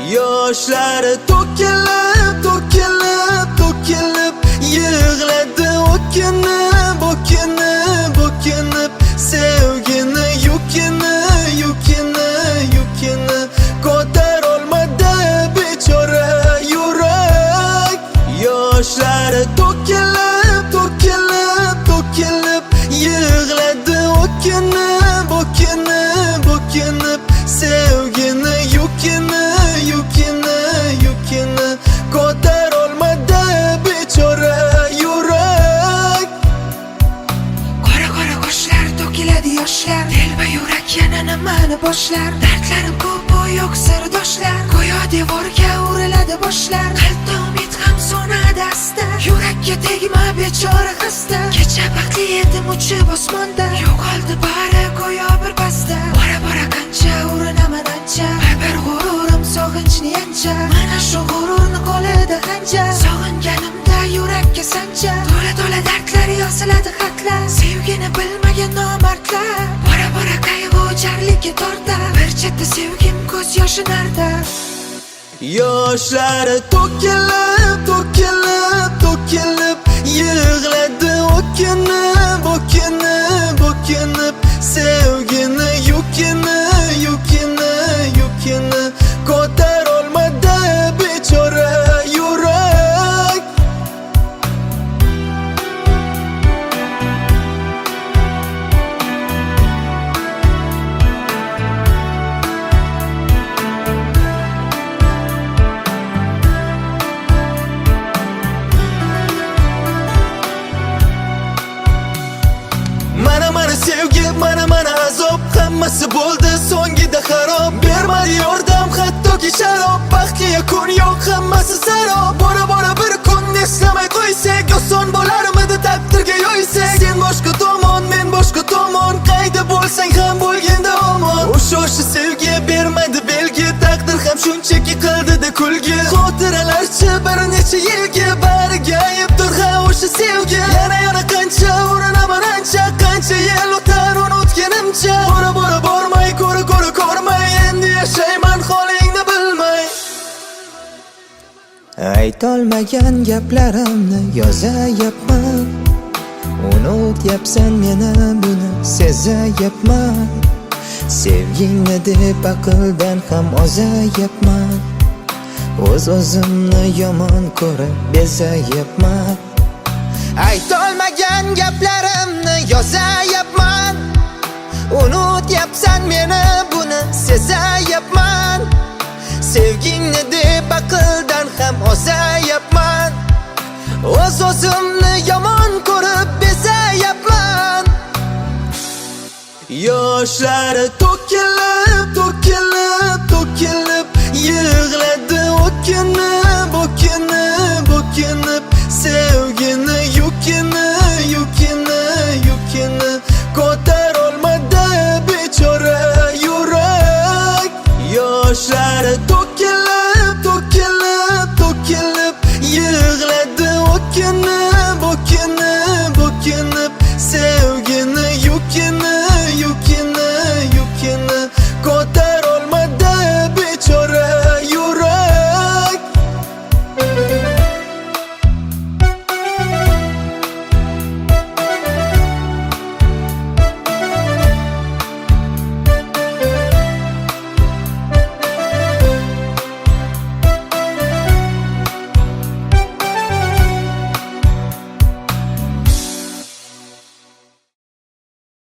Yoshlari to'kilib, to'kilib, to'kilib yig'ladi o'kinib, o'kinib, o'kinib sevgini yukini, yukini, yukini ko'tarolmadi bechora yurak. Yoshlari to'kilib, to'kilib, to'kilib yig'ladi o'kinib, o'kinib, o'kinib sevgini yukini, yukini, yukini ko'tarolmadi bechora yurak. Qora qoshlar to'kiladi yoshlar, telba yurak yana nimani boshlar. Dardlarim ko'p u yo'q sirdoshlar, go'yo devorga uriladi boshlar. Qalbda umid ham so'nadi asta, yurakka tegma bechora xasta. Kecha baxtli edim uchib osmonda, yo'qoldi bari go'yo bir pasda. Bora qancha urinaman ancha, bir g'ururim sog'inchni yancha. Mana shu g'ururni qo'lida qancha, sog'inganimda yurakka sancha. To'la dardlar yoziladi xatlar, sevgini bilmagan nomardlar. Bora qayg'u jarlikka tortar, bir chetda sevgim ko'z yoshi narda. Yoshlari to'kilib, to'kilib, to'kilib yig'ladi o'kinib, o'kinib, o'kinib sevgini yukini, yukini, yukini ko'tarolmadi bechora yurak. Mana sevgi, mana azob, hammasi bo'ldi so'ngida xarob. Bermadi yordam hattoki sharob, baxtga yakun yo'q, hammasi sarob. Bora bir kun eslamay qo'ysak, oson bo'larmidi taqdirga yo'ysak. Sen boshqa tomon, men boshqa tomon, qayda bo'lsang ham bo'lganda omon. O'sha sevgi bermadi belgi, taqdir ham shunchaki qildida kulgi. Xotiralarcha bir necha yilga bariga ayibdir ha o'sha sevgi. Yana qancha urinaman ancha, qancha yil o'tar unutganimcha. Bora bormay, ko'rmay, endi yashayman holingni bilmay. Aytolmagan gaplarimni yozayapman, unutyapsan meni buni sezayapman. Sevgingni deb aqldan ham ozayapman, o'zimni yomon ko'rib bezayapman. Aytolmagan gaplarimni yozayapman, unutyapsan meni buni sezayapman. Sevgingni deb aqldan ham ozayapman, o'zimni yomon ko'rib bezayapman. Yoshlari to'kilib